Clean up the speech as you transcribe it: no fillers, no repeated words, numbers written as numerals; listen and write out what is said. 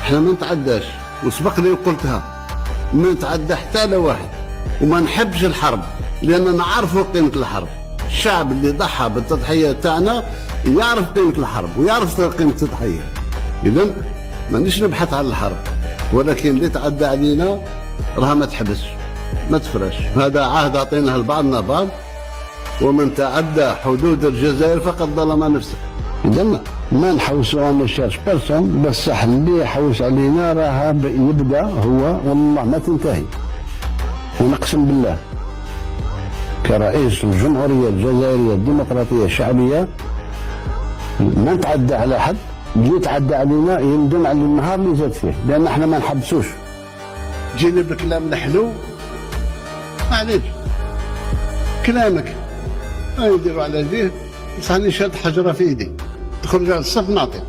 احنا ما نتعداش، وسبق لي وقلتها، ما نتعدى حتى على واحد، وما نحبش الحرب، لأننا نعرفوا قيمة الحرب. الشعب اللي ضحى بالتضحية تاعنا يعرف قيمة الحرب ويعرف قيمة التضحية. إذا مانيش نبحث عن الحرب، ولكن اللي تعدى علينا راها ما تحبسش ما تفرش. هذا عهد أعطيناه لبعضنا بعض، ومن تعدى حدود الجزائر فقد ظلم نفسه. إذا ما نحوسوا ما نشارش بيرسون، بصح اللي يحوس علينا راه يبدا هو والله ما تنتهي. ونقسم بالله كرئيس الجمهورية الجزائرية الديمقراطية الشعبية ما نتعدى على حد، اللي يتعدى علينا يندم على النهار اللي زاد فيه، لأن احنا ما نحبسوش. جينا بكلام الحلو معليش كلامك ما يديروا على جيه، بصح راني شاد حجرة في يدي تخرج على الصف نعطي.